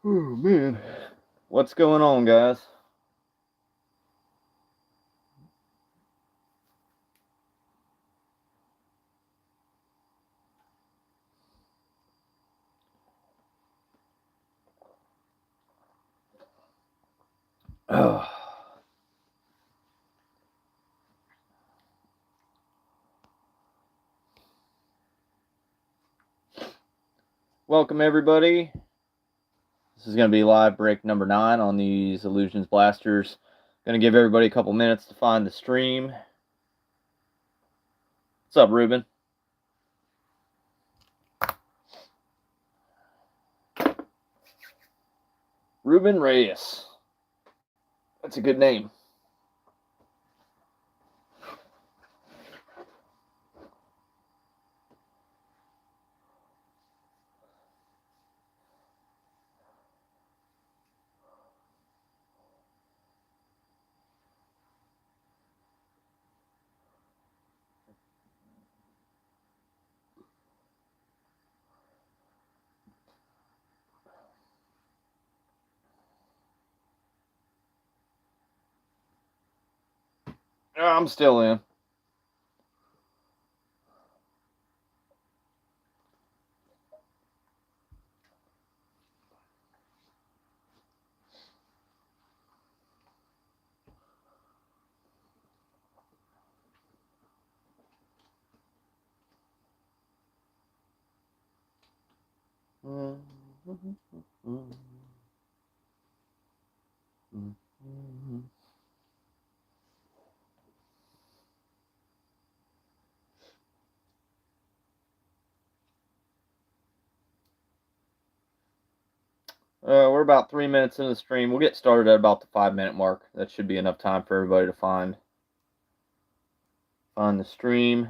Oh, man. What's going on, guys? Oh. Welcome, everybody. This is going to be live break number 9 on these Illusions Blasters. Going to give everybody a couple minutes to find the stream. What's up, Ruben? Ruben Reyes. That's a good name. I'm still in. We're about 3 minutes into the stream. We'll get started at about the 5-minute mark. That should be enough time for everybody to find the stream.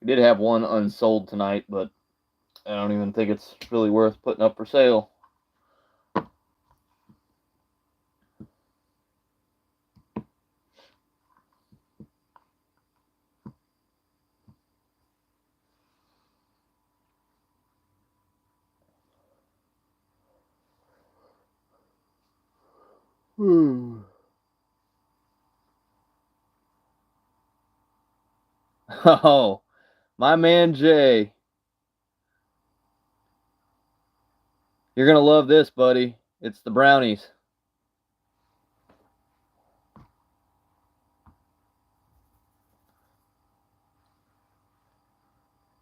We did have one unsold tonight, but I don't even think it's really worth putting up for sale. Oh, my man Jay. You're going to love this, buddy. It's the brownies.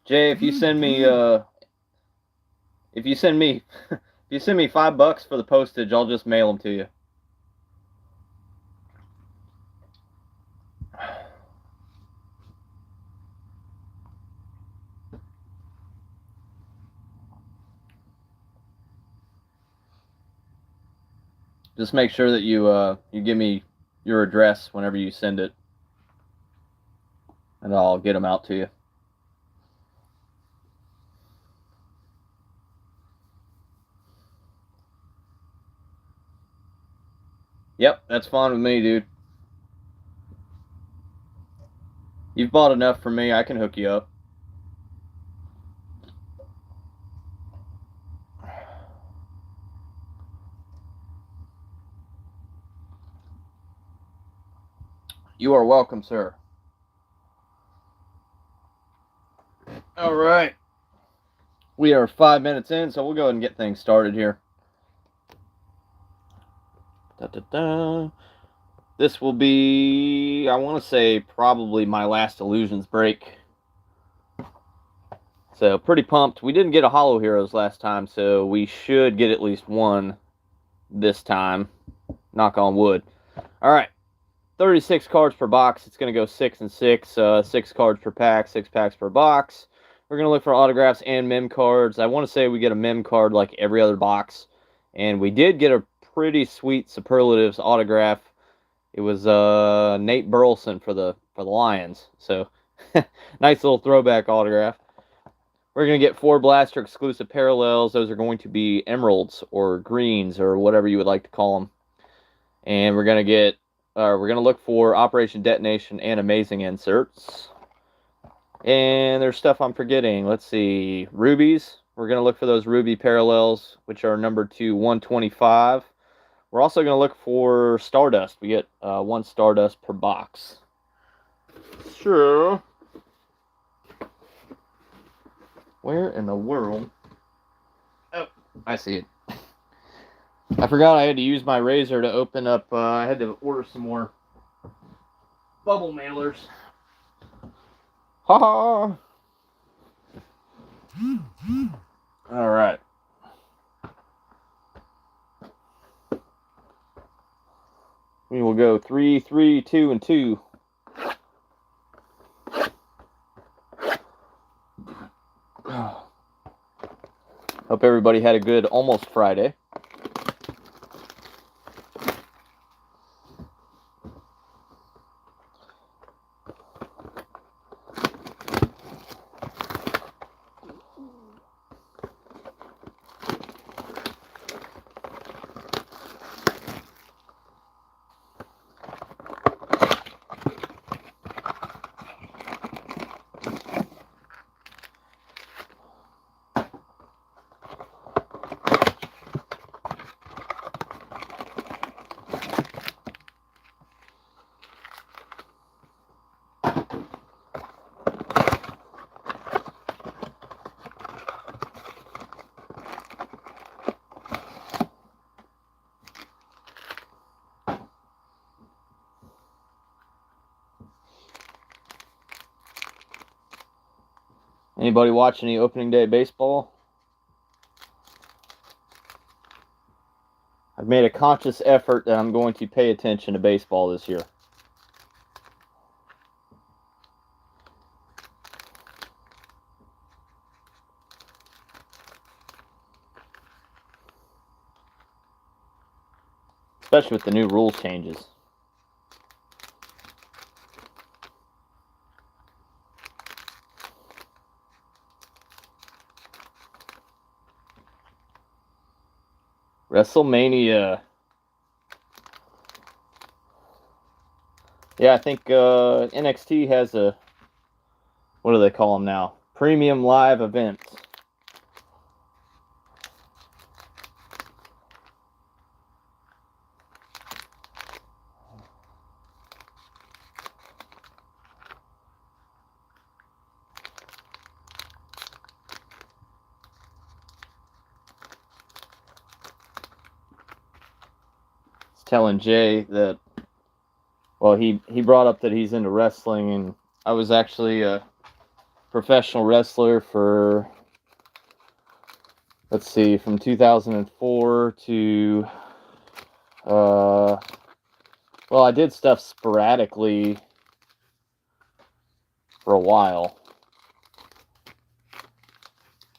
Jay, if you send me if you send me $5 for the postage, I'll just mail them to you. Just make sure that you give me your address whenever you send it, and I'll get them out to you. Yep, that's fine with me, dude. You've bought enough for me. I can hook you up. You are welcome, sir. All right. We are 5 minutes in, so we'll go ahead and get things started here. This will be, I want to say, probably my last Illusions break. So, pretty pumped. We didn't get a Holo Heroes last time, so we should get at least one this time. Knock on wood. All right. 36 cards per box. It's going to go 6 and 6. 6 cards per pack, 6 packs per box. we're going to look for autographs and mem cards. I want to say we get a mem card like every other box. And we did get a pretty sweet Superlatives autograph. It was Nate Burleson for the Lions. So, nice little throwback autograph. We're going to get 4 Blaster exclusive parallels. Those are going to be emeralds or greens or whatever you would like to call them. And we're going to look for Operation Detonation and Amazing inserts. And there's stuff I'm forgetting. Let's see. Rubies. We're going to look for those ruby parallels, which are numbered to 125. We're also going to look for Stardust. We get 1 Stardust per box. Sure. Where in the world? Oh, I see it. I forgot I had to use my razor to open up. I had to order some more bubble mailers. Ha ha! All right. We will go 3, 3, 2, and 2. Hope everybody had a good almost Friday. Anybody watch any opening day baseball? I've made a conscious effort that I'm going to pay attention to baseball this year. Especially with the new rules changes. WrestleMania. Yeah, I think NXT has a, what do they call them now? Premium live events. Telling Jay that, well, he brought up that he's into wrestling, and I was actually a professional wrestler for, let's see, from 2004 to, well, I did stuff sporadically for a while.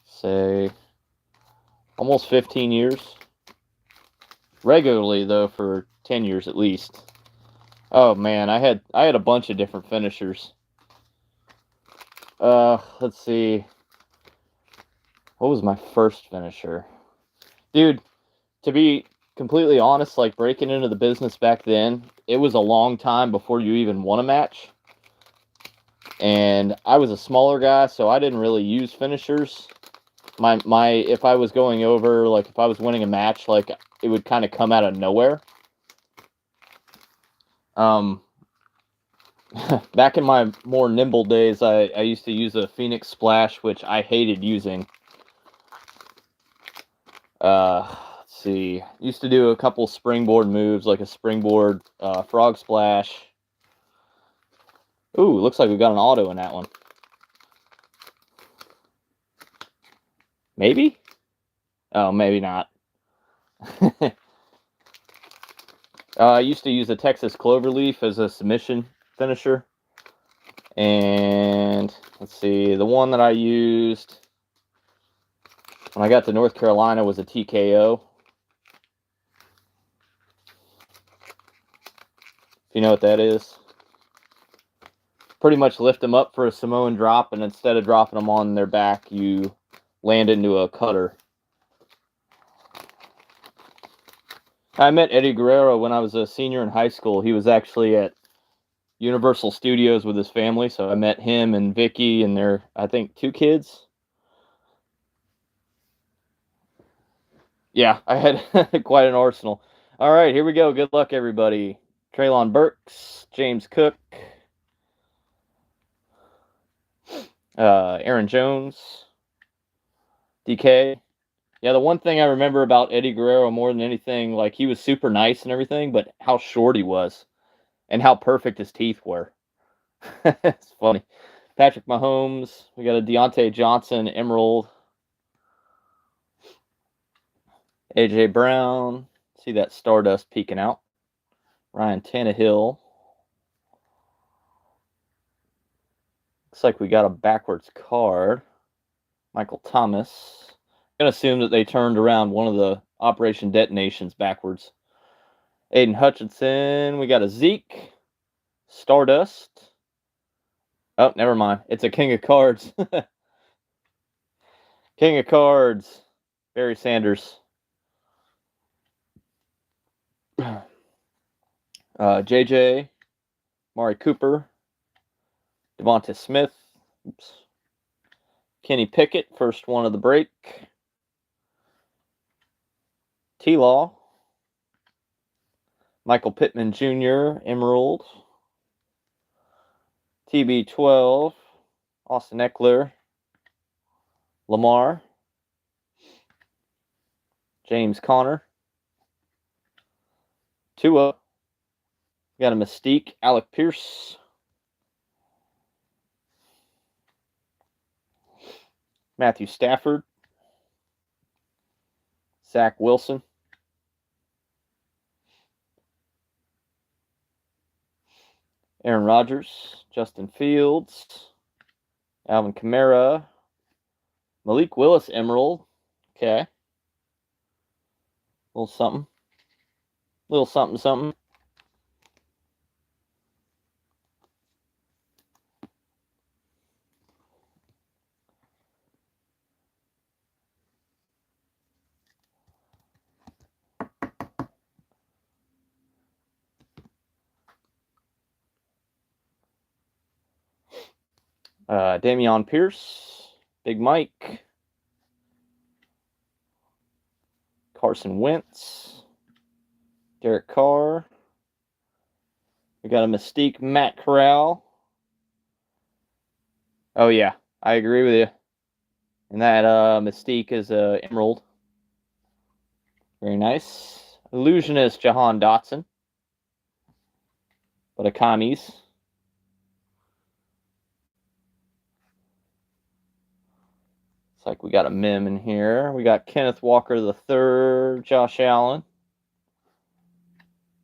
Say, almost 15 years. Regularly, though, for 10 years at least. Oh man, I had a bunch of different finishers. Let's see. What was my first finisher? Dude, to be completely honest, like breaking into the business back then, it was a long time before you even won a match. And I was a smaller guy, so I didn't really use finishers. My if I was going over, like if I was winning a match, like it would kind of come out of nowhere. Back in my more nimble days, I used to use a Phoenix Splash, which I hated using. Let's see. Used to do a couple springboard moves, like a springboard frog splash. Ooh, looks like we got an auto in that one. Maybe? Oh, maybe not. I used to use a Texas Cloverleaf as a submission finisher. And And let's see, the one that I used when I got to North Carolina was a TKO. If you know what that is. Pretty much lift them up for a Samoan drop, and instead of dropping them on their back, you land into a cutter. I met Eddie Guerrero when I was a senior in high school. He was actually at Universal Studios with his family, so I met him and Vicky and their, I think, 2 kids. Yeah, I had quite an arsenal. All right, here we go. Good luck, everybody. Traylon Burks, James Cook, Aaron Jones, DK. Yeah, the one thing I remember about Eddie Guerrero more than anything, like, he was super nice and everything, but how short he was and how perfect his teeth were. It's funny. Patrick Mahomes. We got a Deontay Johnson Emerald. AJ Brown. See that Stardust peeking out. Ryan Tannehill. Looks like we got a backwards card. Michael Thomas. I'm going to assume that they turned around one of the Operation Detonations backwards. Aiden Hutchinson. We got a Zeke. Stardust. Oh, never mind. It's a King of Cards. King of Cards. Barry Sanders. JJ. Mari Cooper. Devonta Smith. Oops. Kenny Pickett, first one of the break. T-Law. Michael Pittman Jr., Emerald. TB12. Austin Eckler. Lamar. James Conner. Tua. Got a Mystique, Alec Pierce. Matthew Stafford. Zach Wilson. Aaron Rodgers. Justin Fields. Alvin Kamara. Malik Willis, Emerald. Okay. Little something. Little something, something. Dameon Pierce, Big Mike, Carson Wentz, Derek Carr. We got a Mystique, Matt Corral. Oh yeah, I agree with you. And that Mystique is Emerald. Very nice. Illusionist, Jahan Dotson. But a commies. It's like we got a mem in here. We got Kenneth Walker III, Josh Allen,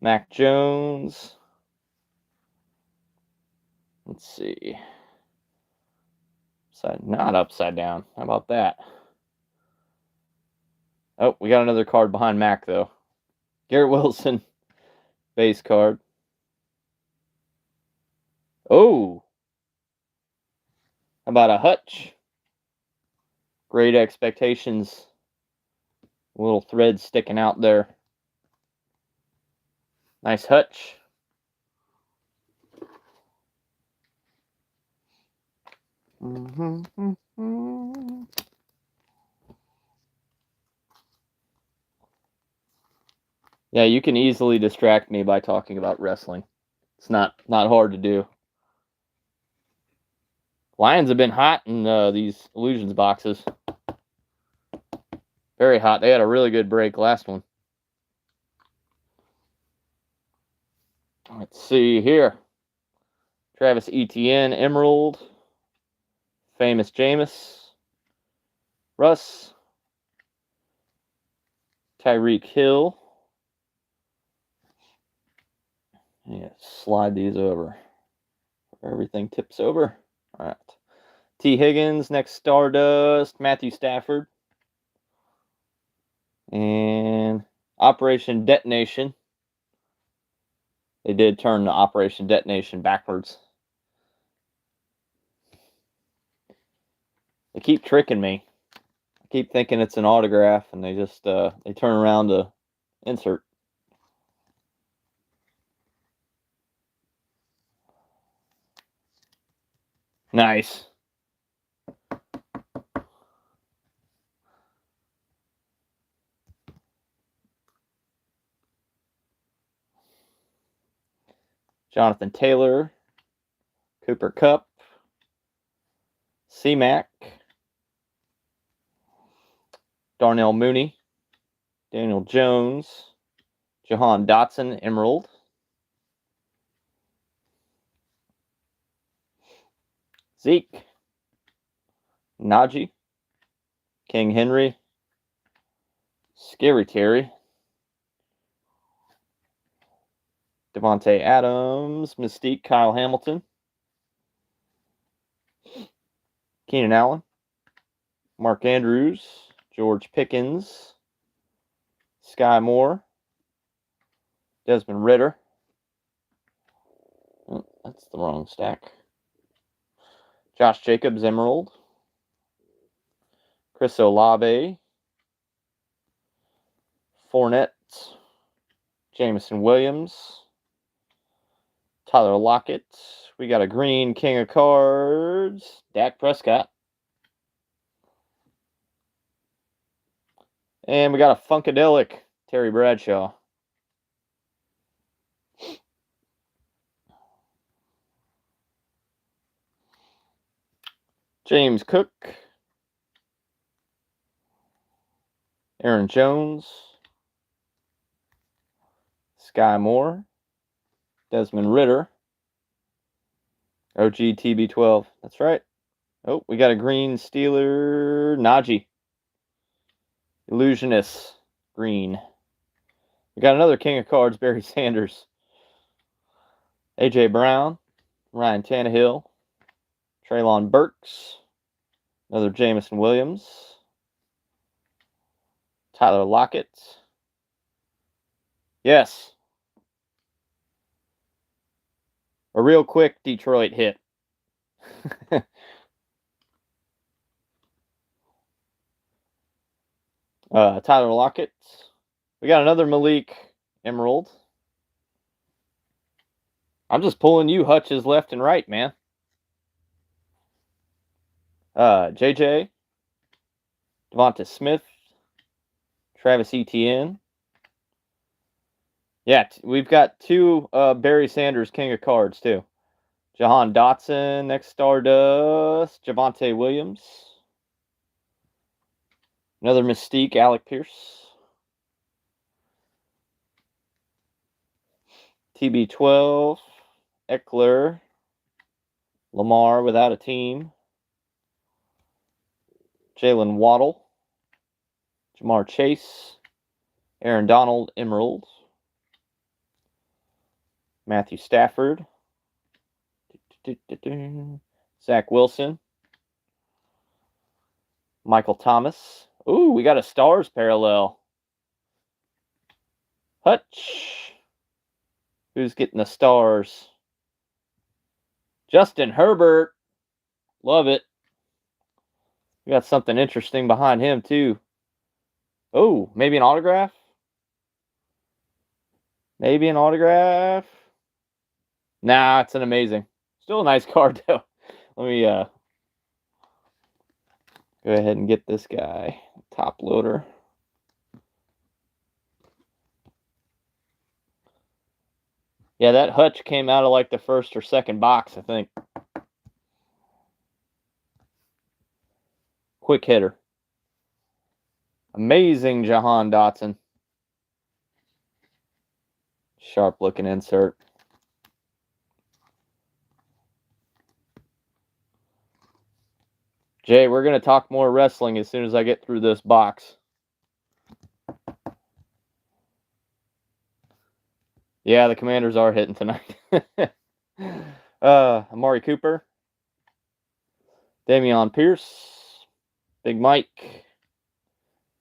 Mac Jones. Let's see. Not upside down. How about that? Oh, we got another card behind Mac, though. Garrett Wilson, base card. Oh. How about a Hutch? Great Expectations. Little thread sticking out there. Nice Hutch. Yeah, you can easily distract me by talking about wrestling. It's not hard to do. Lions have been hot in these Illusions boxes. Very hot. They had a really good break last one. Let's see here. Travis Etienne, Emerald. Famous Jameis. Russ. Tyreek Hill. Yeah, slide these over. Everything tips over. All right. T. Higgins, next Stardust, Matthew Stafford. And Operation Detonation. They did turn the Operation Detonation backwards. They keep tricking me. I keep thinking it's an autograph, and they just they turn around to insert. Nice. Jonathan Taylor, Cooper Kupp, C-Mac, Darnell Mooney, Daniel Jones, Jahan Dotson, Emerald, Zeke, Najee, King Henry, Scary Terry, Devontae Adams, Mystique, Kyle Hamilton, Keenan Allen, Mark Andrews, George Pickens, Sky Moore, Desmond Ridder. Oh, that's the wrong stack. Josh Jacobs, Emerald, Chris Olave, Fournette, Jameson Williams, Tyler Lockett. We got a green King of Cards, Dak Prescott. And we got a Funkadelic, Terry Bradshaw. James Cook, Aaron Jones, Sky Moore, Desmond Ridder, OG TB12. That's right. Oh, we got a green Steeler, Najee. Illusionist, green. We got another King of Cards, Barry Sanders. AJ Brown, Ryan Tannehill, Treylon Burks, another Jameson Williams, Tyler Lockett. Yes. A real quick Detroit hit. Tyler Lockett. We got another Malik Emerald. I'm just pulling you Hutches left and right, man. JJ, Devonta Smith, Travis Etienne. Yeah, we've got two Barry Sanders King of Cards, too. Jahan Dotson, next Stardust, Javonte Williams. Another Mystique, Alec Pierce. TB12, Eckler, Lamar without a team. Jalen Waddle, Jamar Chase, Aaron Donald, Emerald, Matthew Stafford, Zach Wilson, Michael Thomas. Ooh, we got a Stars parallel. Hutch. Who's getting the Stars? Justin Herbert. Love it. We got something interesting behind him, too. Oh, maybe an autograph? Maybe an autograph? Nah, it's an amazing. Still a nice card, though. Let me go ahead and get this guy. Top loader. Yeah, that Hutch came out of like the first or second box, I think. Quick hitter. Amazing Jahan Dotson. Sharp looking insert. Jay, we're going to talk more wrestling as soon as I get through this box. Yeah, the Commanders are hitting tonight. Amari Cooper. Damian Pierce, Big Mike,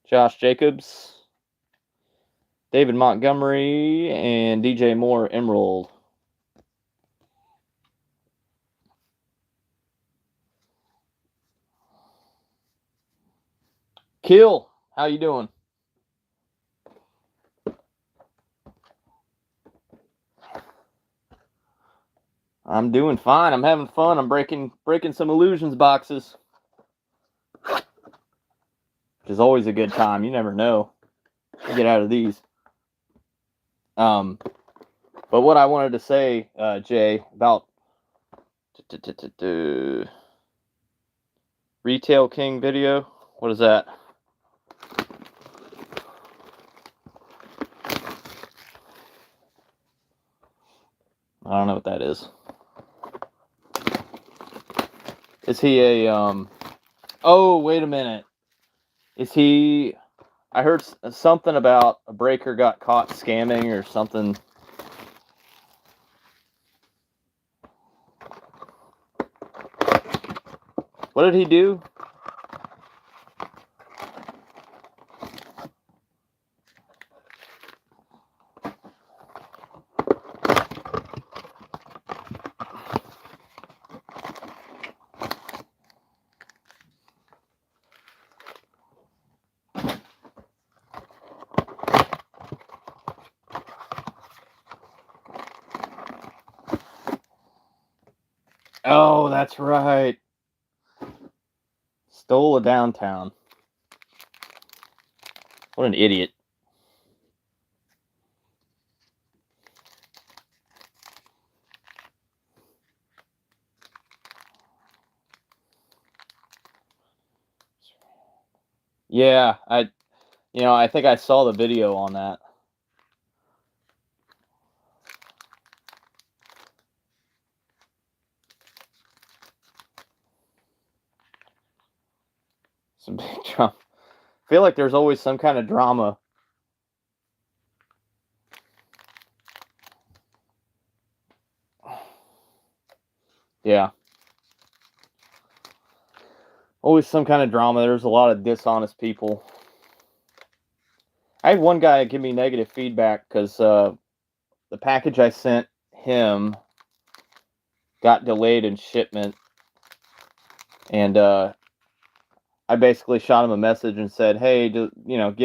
Josh Jacobs, David Montgomery, and DJ Moore Emerald. Kill, how you doing? I'm doing fine. I'm having fun. I'm breaking some illusions boxes, which is always a good time. You never know. You get out of these. But what I wanted to say, Jay, about Retail King video. What is that? I don't know what that is. Is he a oh, wait a minute. Is he I heard something about a breaker got caught scamming or something. What did he do? Oh, that's right. Stole a downtown. What an idiot. Yeah, I think I saw the video on that. Some big drama. I feel like there's always some kind of drama. Yeah. Always some kind of drama. There's a lot of dishonest people. I had one guy give me negative feedback because the package I sent him got delayed in shipment. And I basically shot him a message and said, hey, give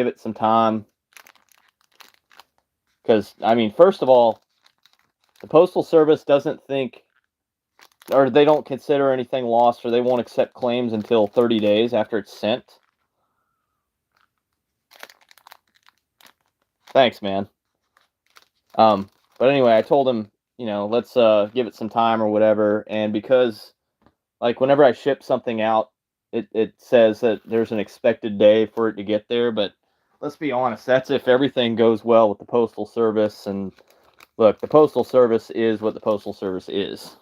it some time. Because, I mean, first of all, the Postal Service doesn't think, or they don't consider anything lost, or they won't accept claims until 30 days after it's sent. Thanks, man. But anyway, I told him, let's give it some time or whatever. And because, like, whenever I ship something out, it says that there's an expected day for it to get there. But let's be honest, that's if everything goes well with the Postal Service. And look, the Postal Service is what the Postal Service is,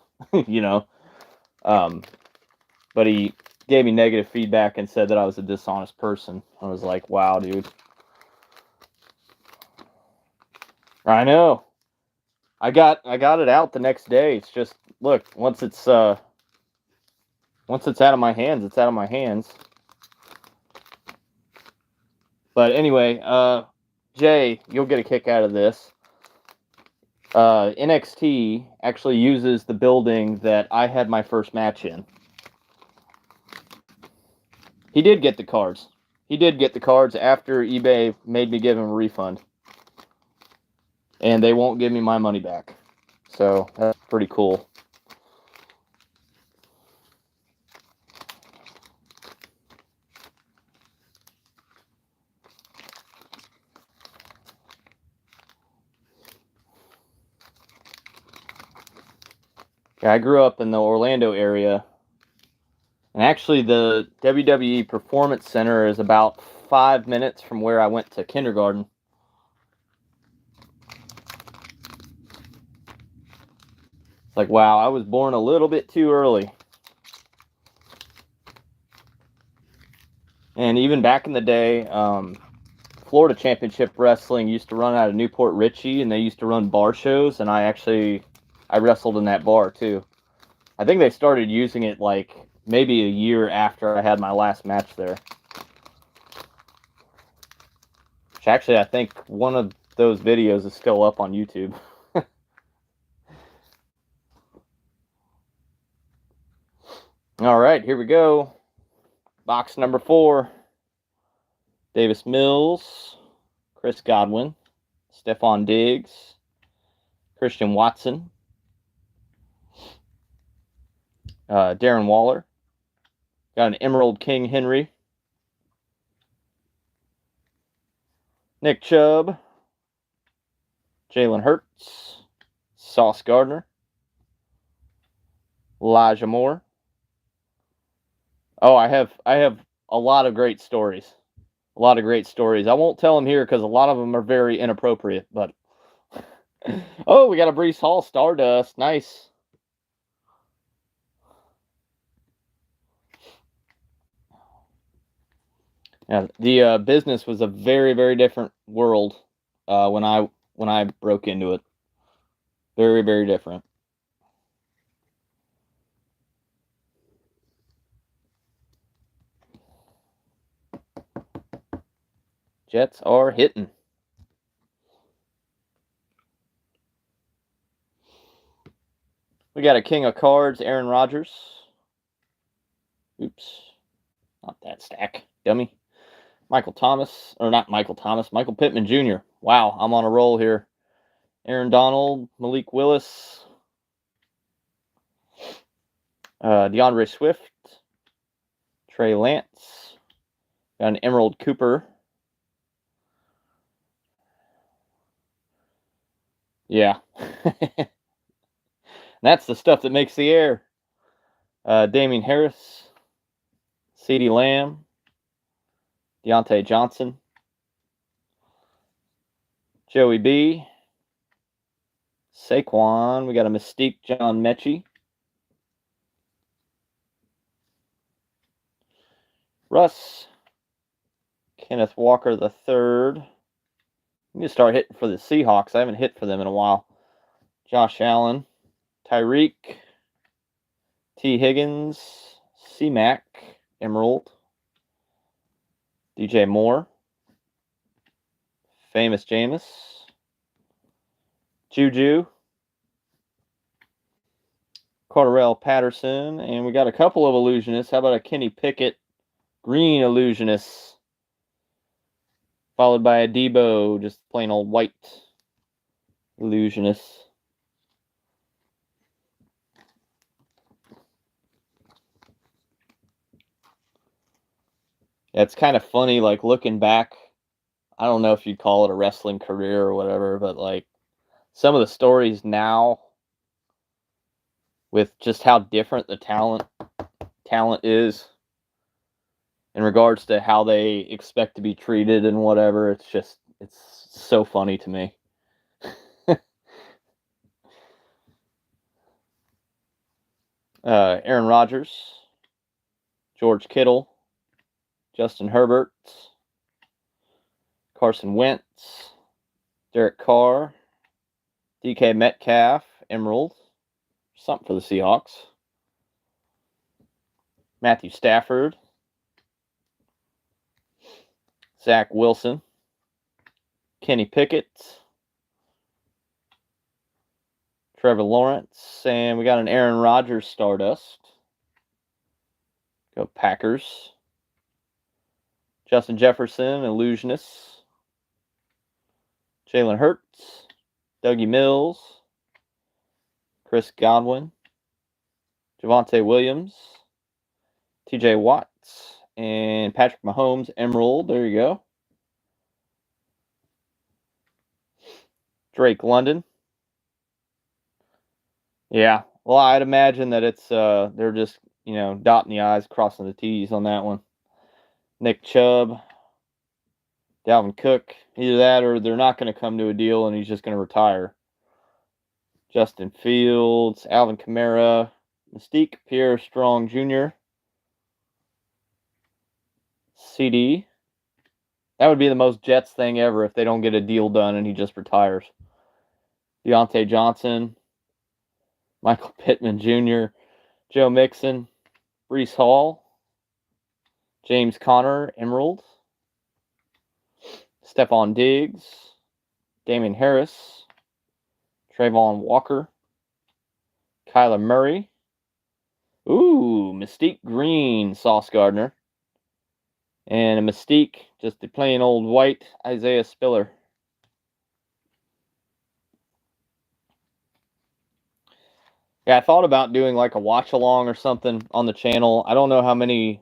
But he gave me negative feedback and said that I was a dishonest person. I was like, wow, dude. I know. I got it out the next day. It's just, look, once it's out of my hands, it's out of my hands. But anyway, Jay, you'll get a kick out of this. NXT actually uses the building that I had my first match in. He did get the cards. He did get the cards after eBay made me give him a refund. And they won't give me my money back. So that's pretty cool. Yeah, I grew up in the Orlando area. And actually, the WWE Performance Center is about 5 minutes from where I went to kindergarten. It's like, wow, I was born a little bit too early. And even back in the day, Florida Championship Wrestling used to run out of Newport Richie, and they used to run bar shows, and I wrestled in that bar too. I think they started using it like maybe a year after I had my last match there. Which actually, I think one of those videos is still up on YouTube. All right, here we go. Box number 4. Davis Mills, Chris Godwin, Stephon Diggs, Christian Watson, Darren Waller. Got an Emerald King Henry, Nick Chubb, Jalen Hurts, Sauce Gardner, Elijah Moore. Oh, I have a lot of great stories. A lot of great stories. I won't tell them here because a lot of them are very inappropriate, but oh, we got a Breece Hall Stardust. Nice. Yeah, the business was a very, very different world when I broke into it. Very, very different. Jets are hitting. We got a King of Cards, Aaron Rodgers. Oops. Not that stack. Dummy. Michael Thomas. Or not Michael Thomas. Michael Pittman Jr. Wow, I'm on a roll here. Aaron Donald. Malik Willis. DeAndre Swift. Trey Lance. Got an Emerald Cooper. Yeah. That's the stuff that makes the air. Damian Harris. CeeDee Lamb. Deontay Johnson. Joey B. Saquon. We got a Mystique John Mechie. Russ. Kenneth Walker III. We need to start hitting for the Seahawks. I haven't hit for them in a while. Josh Allen. Tyreek. T. Higgins. C-Mac. Emerald. DJ Moore. Famous Jameis. Juju. Cordarrelle Patterson. And we got a couple of illusionists. How about a Kenny Pickett green illusionist? Followed by a Debo, just plain old white illusionist. Yeah, it's kind of funny, like, looking back. I don't know if you'd call it a wrestling career or whatever, but, like, some of the stories now with just how different the talent is in regards to how they expect to be treated and whatever, it's so funny to me. Aaron Rodgers, George Kittle, Justin Herbert, Carson Wentz, Derek Carr, DK Metcalf, Emerald, something for the Seahawks, Matthew Stafford, Zach Wilson, Kenny Pickett, Trevor Lawrence, and we got an Aaron Rodgers Stardust. Go Packers. Justin Jefferson, Illusionist. Jalen Hurts, Dougie Mills, Chris Godwin, Javonte Williams, TJ Watts, and Patrick Mahomes, Emerald. There you go. Drake London. Yeah. Well, I'd imagine that it's they're just, dotting the I's, crossing the T's on that one. Nick Chubb, Dalvin Cook. Either that or they're not going to come to a deal and he's just going to retire. Justin Fields, Alvin Kamara, Mystique, Pierre Strong Jr., CD. That would be the most Jets thing ever if they don't get a deal done and he just retires. Deontay Johnson, Michael Pittman Jr., Joe Mixon, Breece Hall, James Conner, Emerald, Stephon Diggs, Damian Harris, Trayvon Walker, Kyler Murray. Ooh, Mystique Green, Sauce Gardner. And a Mystique, just the plain old white, Isaiah Spiller. Yeah, I thought about doing like a watch along or something on the channel. I don't know how many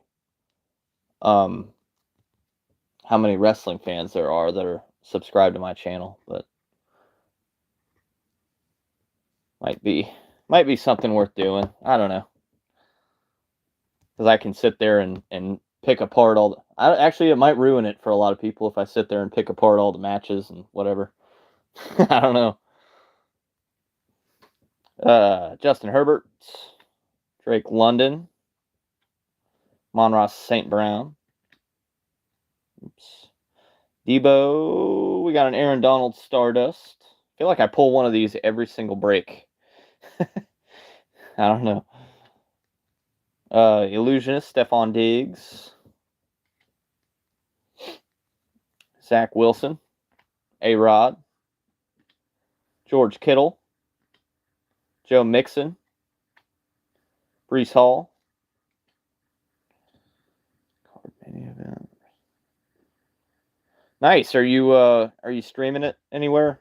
wrestling fans there are that are subscribed to my channel, but might be something worth doing. I don't know. Because I can sit there and pick apart all the... actually, it might ruin it for a lot of people if I sit there and pick apart all the matches and whatever. I don't know. Justin Herbert, Drake London, Monroe St. Brown. Oops. Debo, we got an Aaron Donald Stardust. I feel like I pull one of these every single break. I don't know. Illusionist, Stephon Diggs. Zach Wilson. A-Rod. George Kittle. Joe Mixon. Breece Hall. Card mini event. Nice. Are you streaming it anywhere?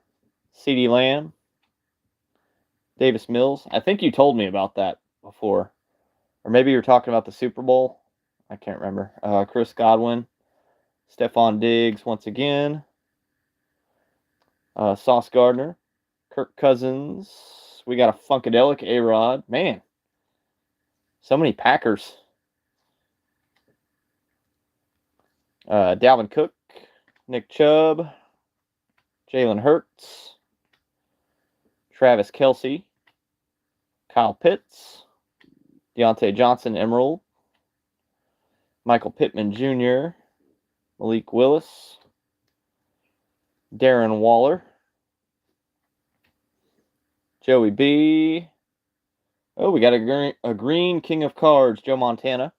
CeeDee Lamb. Davis Mills. I think you told me about that before. Or maybe you were talking about the Super Bowl. I can't remember. Chris Godwin. Stephon Diggs once again. Sauce Gardner. Kirk Cousins. We got a Funkadelic A-Rod. Man. So many Packers. Dalvin Cook. Nick Chubb. Jalen Hurts. Travis Kelce. Kyle Pitts. Deontay Johnson, Emerald. Michael Pittman Jr. Malik Willis. Darren Waller. Joey B. Oh, we got a green King of Cards, Joe Montana.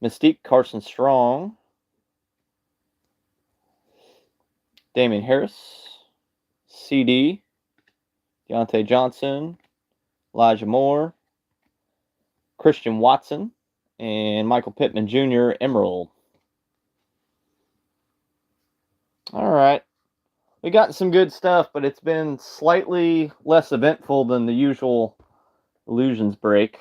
Mystique, Carson Strong. Damian Harris. CD. Deontay Johnson. Elijah Moore. Christian Watson. And Michael Pittman Jr., Emerald. All right. We got some good stuff, but it's been slightly less eventful than the usual Illusions break.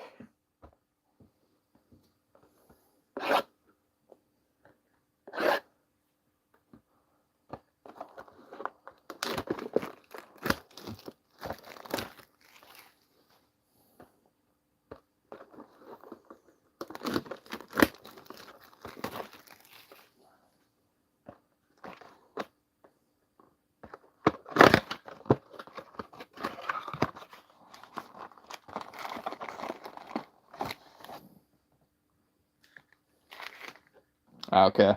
Okay.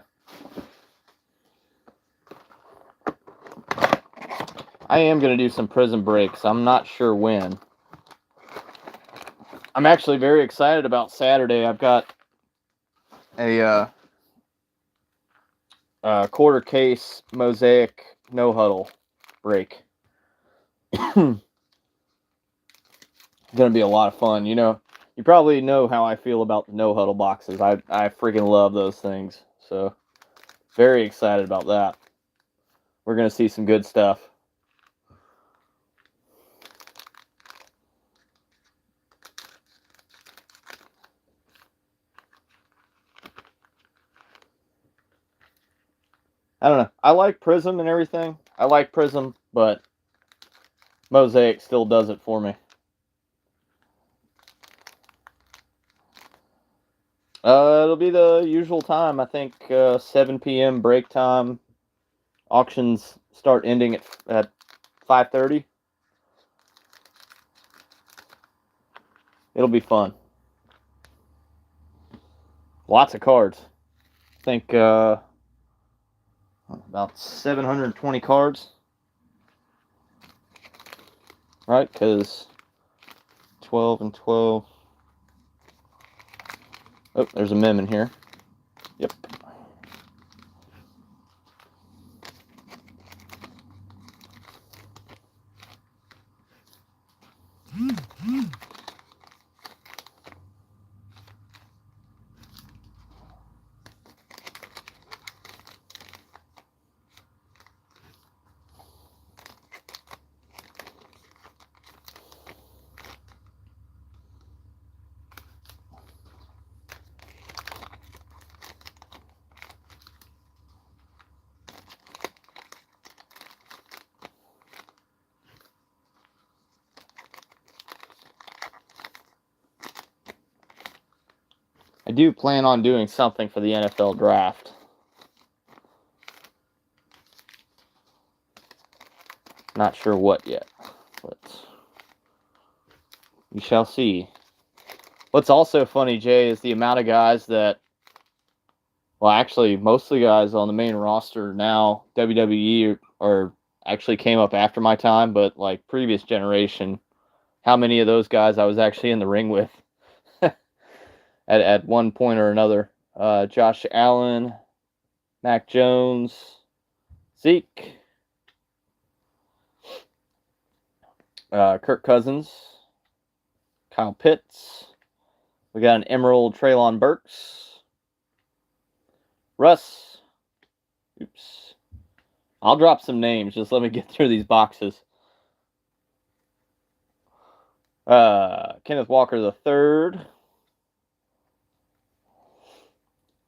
I am going to do some prison breaks. I'm not sure when. I'm actually very excited about Saturday. I've got a quarter case Mosaic no huddle break. Going to be a lot of fun. You know, you probably know how I feel about the no huddle boxes. I freaking love those things. So, very excited about that. We're going to see some good stuff. I don't know. I like Prism and everything. I like Prism, but Mosaic still does it for me. It'll be the usual time. I think 7 p.m. break time. Auctions start ending at 5:30. It'll be fun. Lots of cards. I think about 720 cards. Right? Because 12 and 12. Oh, there's a mem in here. Yep. I do plan on doing something for the NFL draft. Not sure what yet, but we shall see. What's also funny, Jay, is the amount of guys that, well, actually, most of the guys on the main roster now, WWE, or actually came up after my time, but like previous generation, how many of those guys I was actually in the ring with at one point or another. Josh Allen, Mac Jones, Zeke, Kirk Cousins, Kyle Pitts. We got an Emerald Treylon Burks. Russ. Oops. I'll drop some names. Just let me get through these boxes. Kenneth Walker III.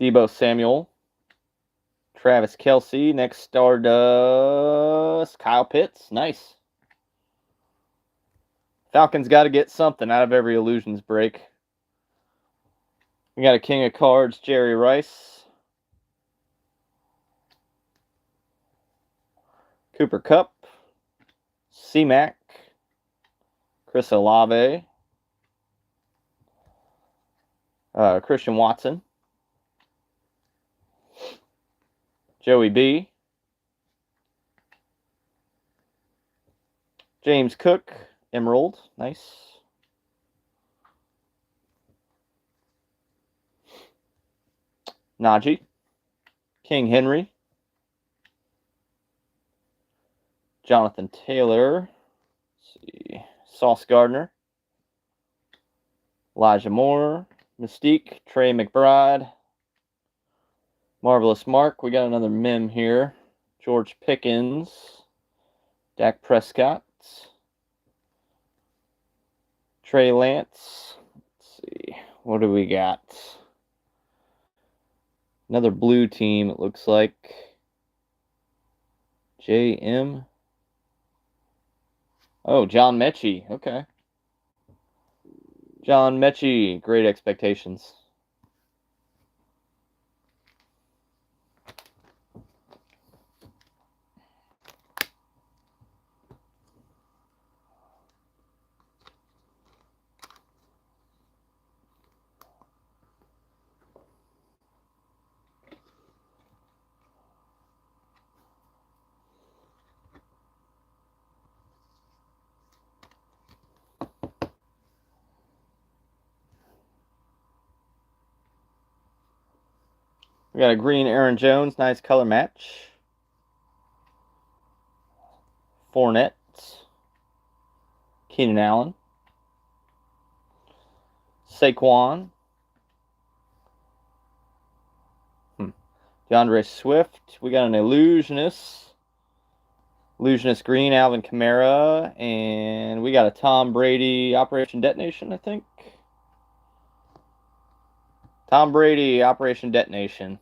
Deebo Samuel. Travis Kelce. Next Stardust. Kyle Pitts. Nice. Falcons got to get something out of every Illusions break. We got a King of Cards, Jerry Rice. Cooper Kupp. C-Mac. Chris Olave. Christian Watson. Joey B. James Cook. Emerald. Nice. Najee. King Henry. Jonathan Taylor. Let's see. Sauce Gardner. Elijah Moore. Mystique. Trey McBride. Marvelous Mark. We got another mem here. George Pickens. Dak Prescott. Trey Lance. Let's see. What do we got? Another blue team, it looks like. JM. Oh, John Mechie. Okay. John Mechie. Great Expectations. We got a green Aaron Jones. Nice color match. Fournette. Keenan Allen. Saquon. DeAndre Swift. We got an Illusionist. Illusionist green, Alvin Kamara. And we got a Tom Brady Operation Detonation, I think. Tom Brady Operation Detonation.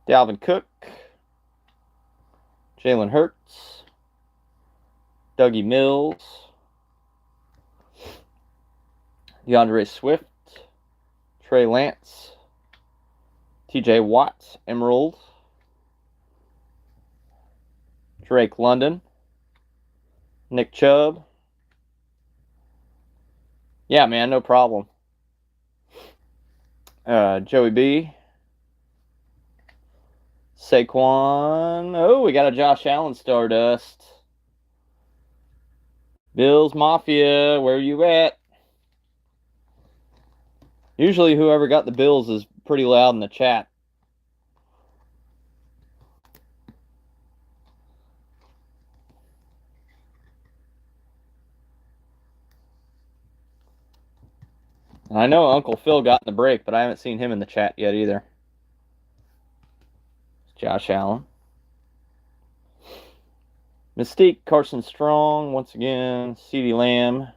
Dalvin Cook. Jalen Hurts. Dougie Mills. DeAndre Swift. Trey Lance. TJ Watt. Emerald. Drake London. Nick Chubb. Yeah, man, no problem. Joey B. Saquon. Oh, we got a Josh Allen Stardust. Bills Mafia, where you at? Usually whoever got the Bills is pretty loud in the chat. And I know Uncle Phil got in the break, but I haven't seen him in the chat yet either. Josh Allen. Mystique, Carson Strong, once again. CeeDee Lamb.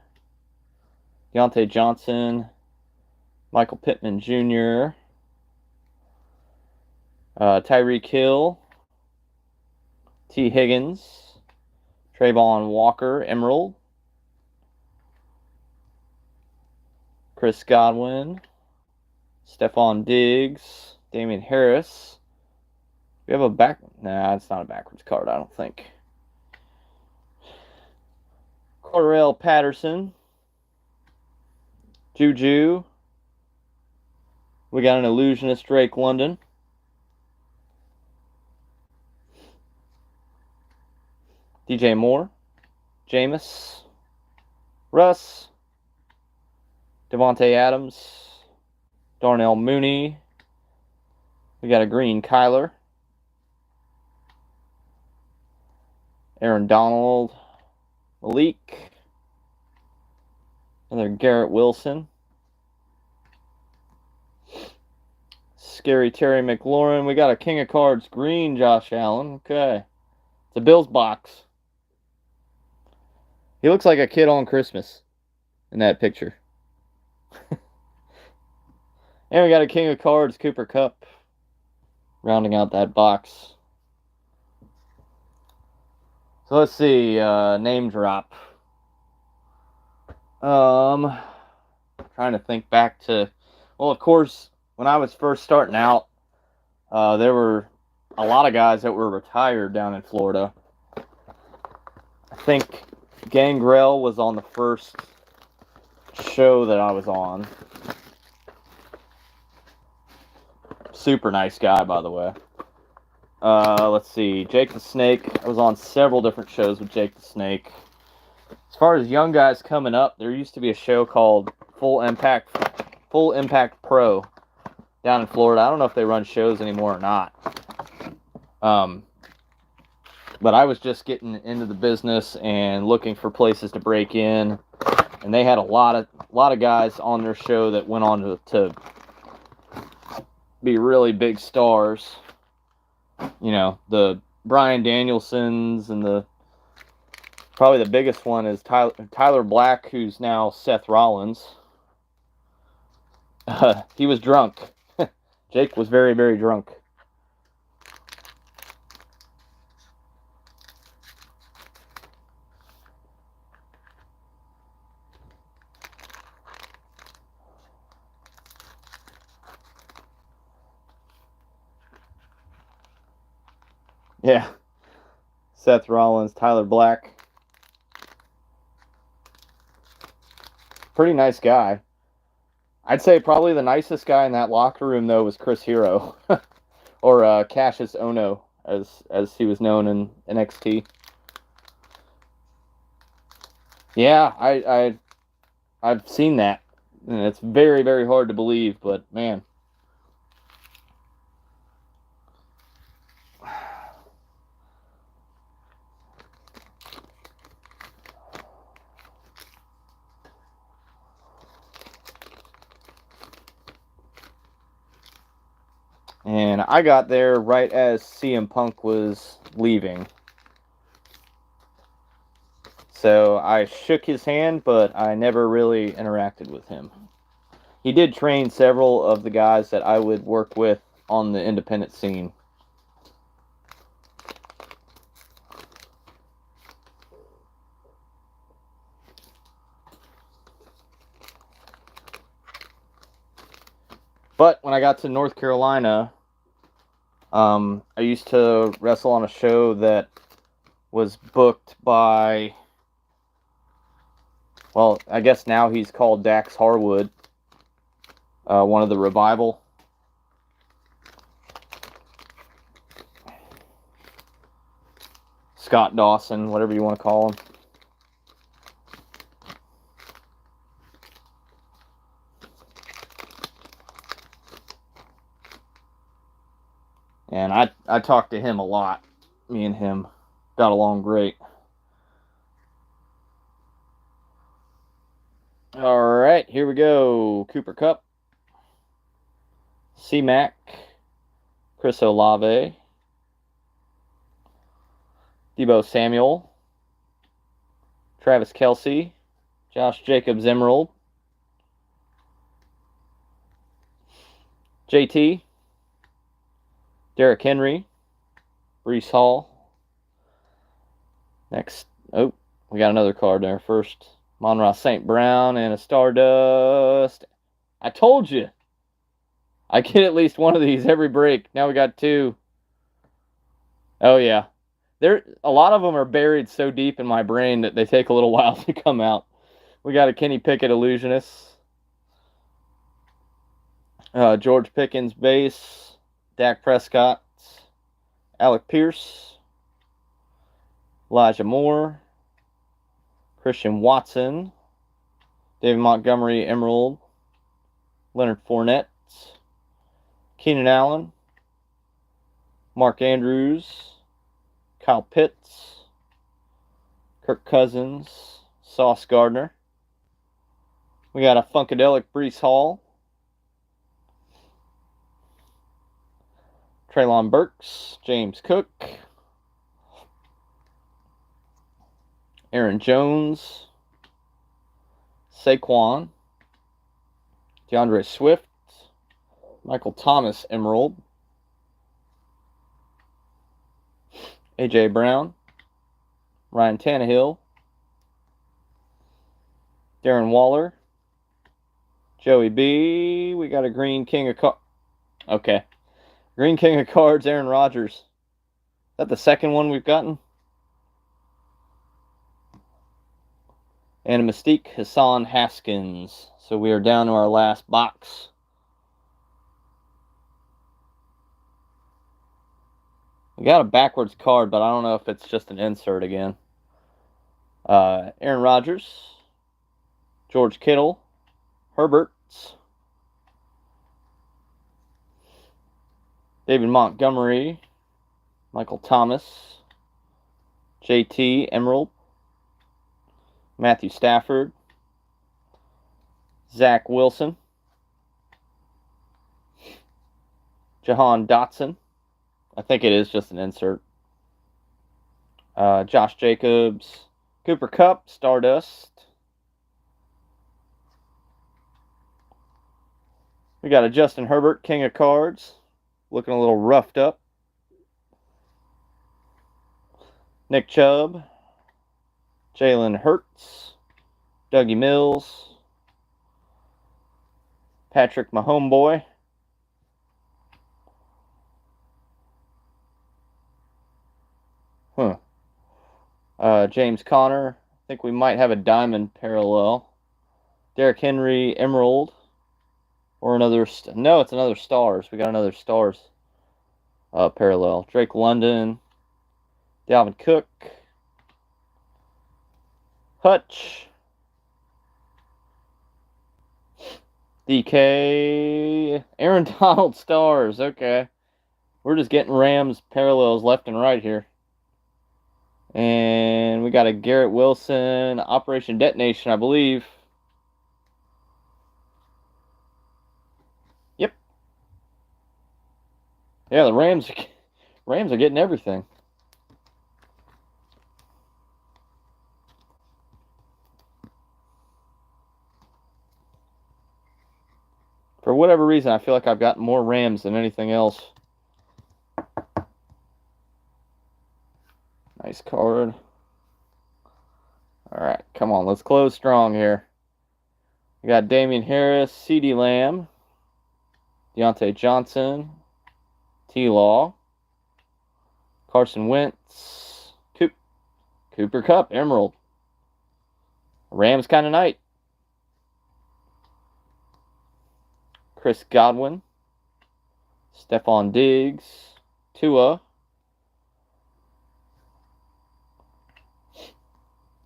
Deontay Johnson. Michael Pittman Jr. Tyreek Hill. T. Higgins. Trayvon Walker, Emerald. Chris Godwin. Stephon Diggs. Damian Harris. We have a back... Nah, it's not a backwards card, I don't think. Cordarrelle Patterson. Juju. We got an illusionist, Drake London. DJ Moore. Jameis. Russ. Devontae Adams. Darnell Mooney. We got a green Kyler. Aaron Donald. Malik. Another Garrett Wilson. Scary Terry McLaurin. We got a King of Cards green Josh Allen. Okay. It's a Bills box. He looks like a kid on Christmas in that picture. And we got a King of Cards Cooper Kupp rounding out that box. So let's see, name drop. Trying to think back to, well, of course, when I was first starting out, there were a lot of guys that were retired down in Florida. I think Gangrel was on the first show that I was on. Super nice guy, by the way. Let's see. Jake the Snake. I was on several different shows with Jake the Snake. As far as young guys coming up, there used to be a show called Full Impact Pro down in Florida. I don't know if they run shows anymore or not. But I was just getting into the business and looking for places to break in, and they had a lot of guys on their show that went on to be really big stars. You know, the Brian Danielsons, and probably the biggest one is Tyler Black, who's now Seth Rollins. He was drunk. Jake was very, very drunk. Yeah. Seth Rollins, Tyler Black. Pretty nice guy. I'd say probably the nicest guy in that locker room, though, was Chris Hero. Or Cassius Ono, as he was known in NXT. Yeah, I've seen that. And it's very, very hard to believe, but man. And I got there right as CM Punk was leaving. So I shook his hand, but I never really interacted with him. He did train several of the guys that I would work with on the independent scene. But when I got to North Carolina, I used to wrestle on a show that was booked by, well, I guess now he's called Dax Harwood, one of the Revival. Scott Dawson, whatever you want to call him. And I talked to him a lot. Me and him got along great. All right, here we go. Cooper Kupp, C-Mac, Chris Olave, Deebo Samuel, Travis Kelce, Josh Jacobs Emerald, JT, Derrick Henry, Breece Hall. Next, oh, we got another card there first. Monroe St. Brown and a Stardust. I told you. I get at least one of these every break. Now we got two. Oh, yeah. A lot of them are buried so deep in my brain that they take a little while to come out. We got a Kenny Pickett Illusionist. George Pickens base. Dak Prescott. Alec Pierce. Elijah Moore. Christian Watson. David Montgomery Emerald. Leonard Fournette. Keenan Allen. Mark Andrews. Kyle Pitts. Kirk Cousins. Sauce Gardner. We got a Funkadelic Breece Hall. Treylon Burks. James Cook. Aaron Jones. Saquon. DeAndre Swift. Michael Thomas Emerald. A.J. Brown. Ryan Tannehill. Darren Waller. Joey B. We got a Green King of Cards. Okay. Green King of Cards, Aaron Rodgers. Is that the second one we've gotten? And a Mystique Hassan Haskins. So we are down to our last box. We got a backwards card, but I don't know if it's just an insert again. Aaron Rodgers. George Kittle. Herberts. David Montgomery. Michael Thomas. JT Emerald. Matthew Stafford. Zach Wilson. Jahan Dotson. I think it is just an insert. Josh Jacobs. Cooper Kupp. Stardust. We got a Justin Herbert, King of Cards. Looking a little roughed up. Nick Chubb. Jalen Hurts. Dougie Mills. Patrick Mahomeboy. James Conner. I think we might have a diamond parallel. Derrick Henry Emerald. Or another... No, it's another Stars. We got another Stars parallel. Drake London. Dalvin Cook. Hutch. DK. Aaron Donald Stars. Okay. We're just getting Rams parallels left and right here. And we got a Garrett Wilson Operation Detonation, I believe. Yep. Yeah, the Rams are getting everything. For whatever reason, I feel like I've gotten more Rams than anything else. Nice card. All right, come on. Let's close strong here. We got Damian Harris, CeeDee Lamb, Deontay Johnson, T-Law, Carson Wentz, Cooper Kupp, Emerald. Rams kind of night. Chris Godwin, Stephon Diggs, Tua,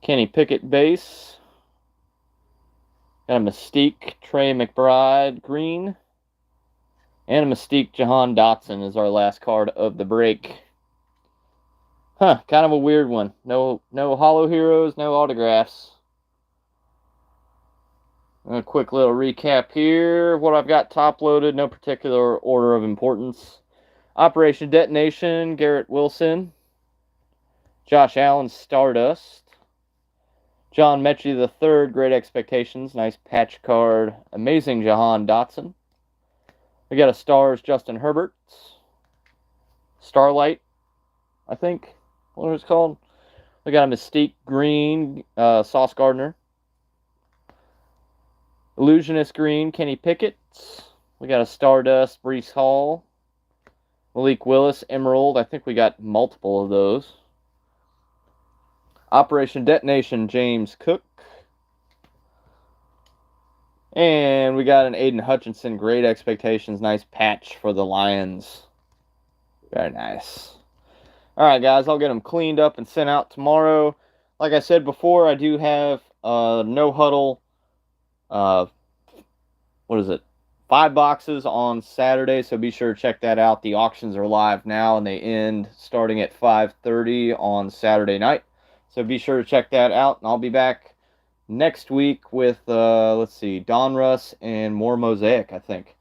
Kenny Pickett base, got a Mystique, Trey McBride green, And a Mystique Jahan Dotson is our last card of the break. Huh, kind of a weird one. No Holo Heroes, no autographs. A quick little recap here. What I've got top loaded, no particular order of importance. Operation Detonation, Garrett Wilson. Josh Allen, Stardust. John Mechie III, Great Expectations, nice patch card. Amazing Jahan Dotson. We got a Stars, Justin Herbert. Starlight, I think, what it's called. We got a Mystique Green, Sauce Gardner. Illusionist Green, Kenny Pickett. We got a Stardust, Breece Hall. Malik Willis, Emerald. I think we got multiple of those. Operation Detonation, James Cook. And we got an Aiden Hutchinson, Great Expectations, nice patch for the Lions. Very nice. All right, guys, I'll get them cleaned up and sent out tomorrow. Like I said before, I do have No Huddle, 5 boxes on Saturday, so be sure to check that out. The auctions are live now, and they end starting at 5:30 on Saturday night. So be sure to check that out, and I'll be back next week with, Donruss and more Mosaic, I think.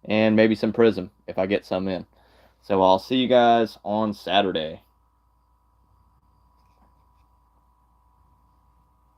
And maybe some Prism, if I get some in. So I'll see you guys on Saturday.